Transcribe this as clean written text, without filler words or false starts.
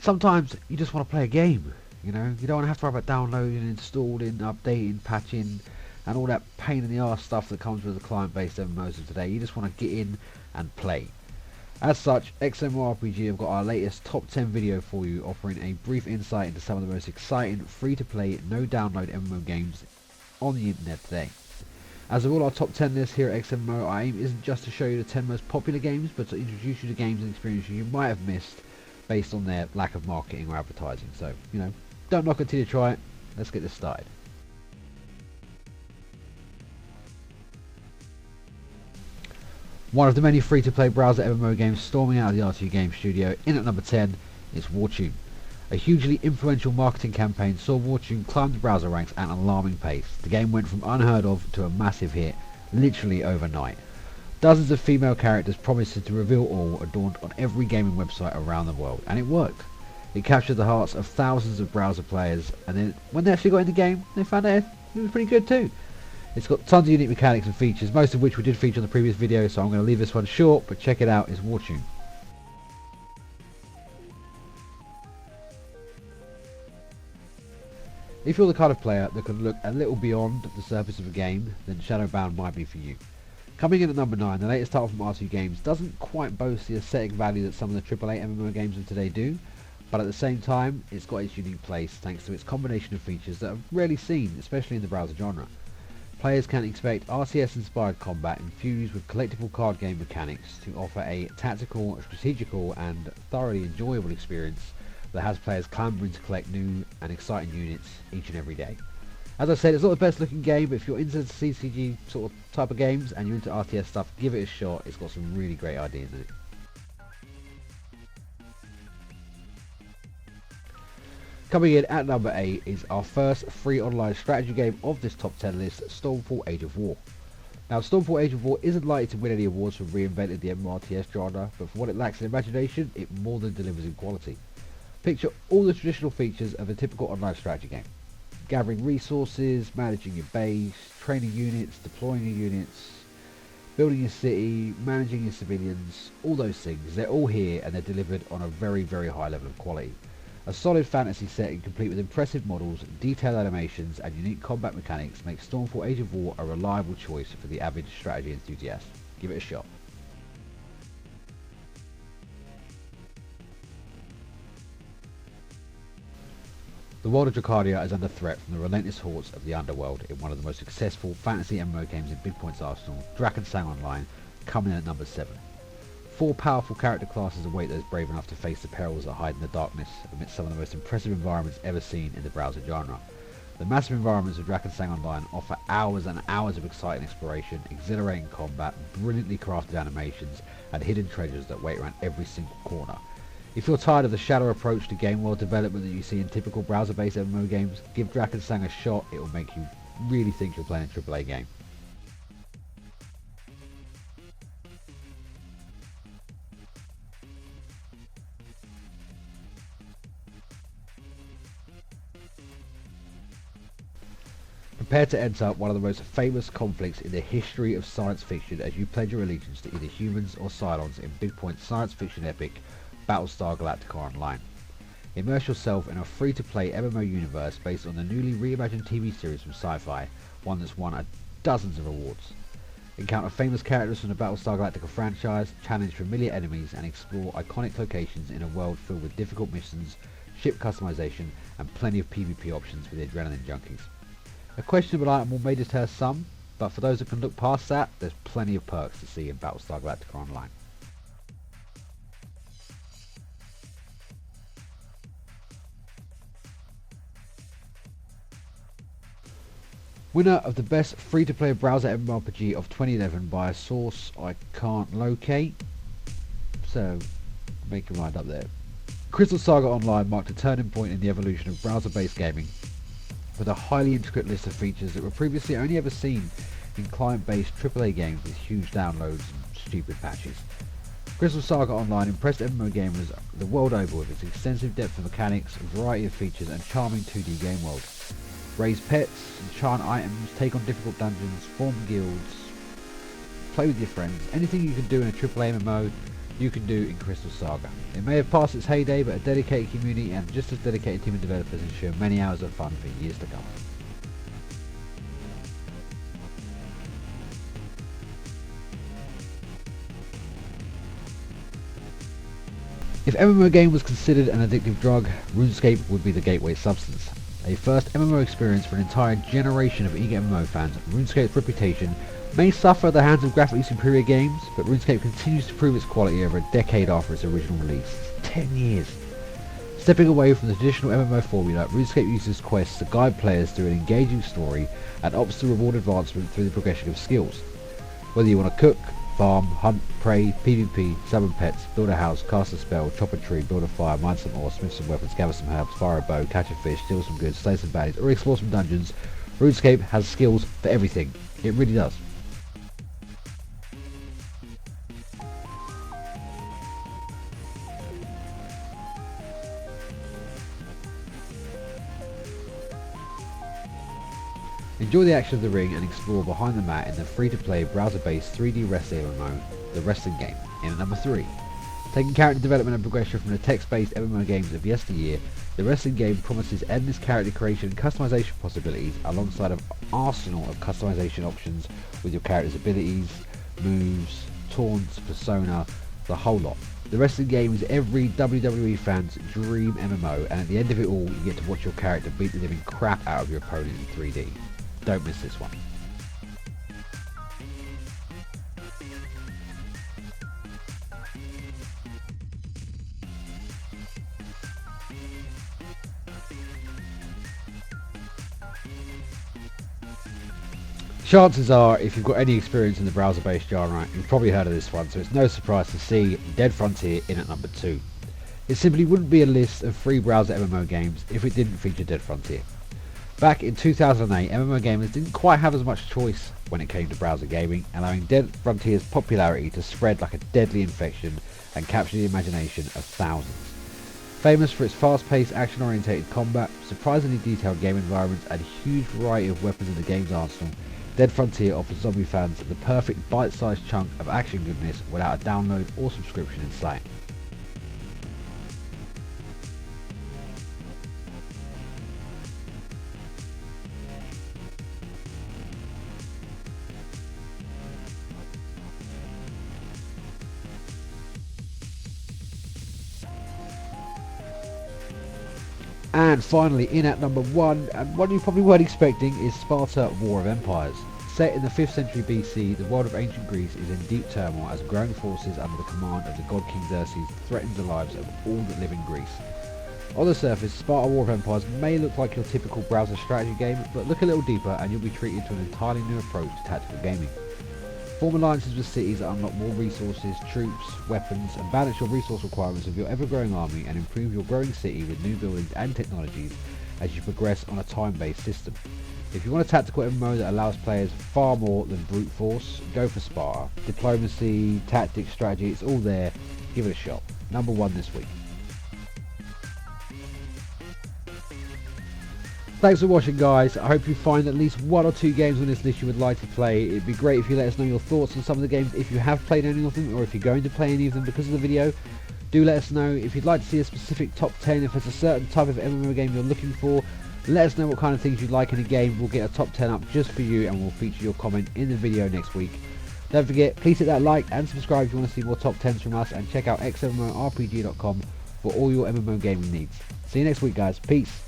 Sometimes you just want to play a game, you know. You don't want to have to worry about downloading, installing, updating, patching, and all that pain in the arse stuff that comes with the client-based MMOs of today. You just want to get in and play. As such, XMMORPG have got our latest top 10 video for you, offering a brief insight into some of the most exciting, free-to-play, no-download MMO games on the internet today. As with all our top 10 lists here at XMMO, our aim isn't just to show you the 10 most popular games, but to introduce you to games and experiences you might have missed based on their lack of marketing or advertising. So, you know, don't knock until you try it. Let's get this started. One of the many free-to-play browser MMO games storming out of the R2 Game Studio, in at number 10 is Wartune. A hugely influential marketing campaign saw Wartune climb the browser ranks at an alarming pace. The game went from unheard of to a massive hit, literally overnight. Dozens of female characters promising to reveal all adorned on every gaming website around the world, and it worked. It captured the hearts of thousands of browser players, and then when they actually got in the game, they found out it was pretty good too. It's got tons of unique mechanics and features, most of which we did feature on the previous video, so I'm going to leave this one short, but check it out, it's Wartune. If you're the kind of player that can look a little beyond the surface of a game, then Shadowbound might be for you. Coming in at number 9, the latest title from R2 Games doesn't quite boast the aesthetic value that some of the AAA MMO games of today do, but at the same time, it's got its unique place thanks to its combination of features that are rarely seen, especially in the browser genre. Players can expect RTS-inspired combat infused with collectible card game mechanics to offer a tactical, strategical, and thoroughly enjoyable experience that has players clambering to collect new and exciting units each and every day. As I said, it's not the best looking game, but if you're into the CCG sort of type of games and you're into RTS stuff, give it a shot. It's got some really great ideas in it. Coming in at number 8 is our first free online strategy game of this top 10 list, Stormfall Age of War. Now, Stormfall Age of War isn't likely to win any awards for reinventing the MMORPG genre, but for what it lacks in imagination, it more than delivers in quality. Picture all the traditional features of a typical online strategy game. Gathering resources, managing your base, training units, deploying your units, building your city, managing your civilians, all those things, they're all here and they're delivered on a very, very high level of quality. A solid fantasy setting complete with impressive models, detailed animations and unique combat mechanics makes Stormfall Age of War a reliable choice for the avid strategy enthusiast. Give it a shot. The world of Dracadia is under threat from the relentless hordes of the underworld in one of the most successful fantasy MMO games in Bigpoint's arsenal, Drakensang Online, coming in at number 7. 4 powerful character classes await those brave enough to face the perils that hide in the darkness amidst some of the most impressive environments ever seen in the browser genre. The massive environments of Drakensang Online offer hours and hours of exciting exploration, exhilarating combat, brilliantly crafted animations, and hidden treasures that wait around every single corner. If you're tired of the shallow approach to game world development that you see in typical browser-based MMO games, give Drakensang a shot. It will make you really think you're playing a AAA game. Prepare to enter one of the most famous conflicts in the history of science fiction as you pledge your allegiance to either humans or Cylons in Bigpoint's science fiction epic, Battlestar Galactica Online. Immerse yourself in a free-to-play MMO universe based on the newly reimagined TV series from Sci-Fi, one that's won dozens of awards. Encounter famous characters from the Battlestar Galactica franchise, challenge familiar enemies, and explore iconic locations in a world filled with difficult missions, ship customization, and plenty of PvP options for the adrenaline junkies. A questionable item will may deter some, but for those that can look past that, there's plenty of perks to see in Battlestar Galactica Online. Winner of the best free-to-play browser MMORPG of 2011 by a source I can't locate, so make your mind up there. Crystal Saga Online marked a turning point in the evolution of browser-based gaming, with a highly intricate list of features that were previously only ever seen in client-based AAA games with huge downloads and stupid patches. Crystal Saga Online impressed MMO gamers the world over with its extensive depth of mechanics, variety of features, and charming 2D game world. Raise pets, enchant items, take on difficult dungeons, form guilds, play with your friends. Anything you can do in a AAA MMO, you can do in Crystal Saga. It may have passed its heyday, but a dedicated community and just as dedicated team of developers ensure many hours of fun for years to come. If MMO game was considered an addictive drug, RuneScape would be the gateway substance. A first MMO experience for an entire generation of eager MMO fans, RuneScape's reputation may suffer at the hands of graphically superior games, but RuneScape continues to prove its quality over a decade after its original release. 10 years! Stepping away from the traditional MMO formula, RuneScape uses quests to guide players through an engaging story and opts to reward advancement through the progression of skills. Whether you want to cook, farm, hunt, prey, PvP, summon pets, build a house, cast a spell, chop a tree, build a fire, mine some ore, smith some weapons, gather some herbs, fire a bow, catch a fish, steal some goods, slay some baddies, or explore some dungeons, RuneScape has skills for everything. It really does. Enjoy the action of the ring and explore behind the mat in the free-to-play browser-based 3D wrestling MMO, The Wrestling Game, in at number 3. Taking character development and progression from the text-based MMO games of yesteryear, The Wrestling Game promises endless character creation and customization possibilities alongside an arsenal of customization options with your character's abilities, moves, taunts, persona, the whole lot. The Wrestling Game is every WWE fan's dream MMO, and at the end of it all, you get to watch your character beat the living crap out of your opponent in 3D. Don't miss this one. Chances are, if you've got any experience in the browser-based genre, you've probably heard of this one, so it's no surprise to see Dead Frontier in at number 2. It simply wouldn't be a list of free browser MMO games if it didn't feature Dead Frontier. Back in 2008, MMO gamers didn't quite have as much choice when it came to browser gaming, allowing Dead Frontier's popularity to spread like a deadly infection and capture the imagination of thousands. Famous for its fast-paced, action-orientated combat, surprisingly detailed game environments, and a huge variety of weapons in the game's arsenal, Dead Frontier offers zombie fans the perfect bite-sized chunk of action goodness without a download or subscription in sight. And finally, in at number 1, and one you probably weren't expecting, is Sparta War of Empires. Set in the 5th century BC, the world of ancient Greece is in deep turmoil as growing forces under the command of the god King Xerxes threaten the lives of all that live in Greece. On the surface, Sparta War of Empires may look like your typical browser strategy game, but look a little deeper and you'll be treated to an entirely new approach to tactical gaming. Form alliances with cities that unlock more resources, troops, weapons, and balance your resource requirements of your ever-growing army and improve your growing city with new buildings and technologies as you progress on a time-based system. If you want a tactical MMO that allows players far more than brute force, go for Sparta. Diplomacy, tactics, strategy, it's all there. Give it a shot. Number 1 this week. Thanks for watching, guys. I hope you find at least 1 or 2 games on this list you would like to play. It'd be great if you let us know your thoughts on some of the games, if you have played any of them, or if you're going to play any of them because of the video. Do let us know. If you'd like to see a specific top 10, if there's a certain type of MMO game you're looking for, let us know what kind of things you'd like in a game. We'll get a top 10 up just for you and we'll feature your comment in the video next week. Don't forget, please hit that like and subscribe if you want to see more top 10s from us, and check out XMMORPG.com for all your MMO gaming needs. See you next week, guys. Peace.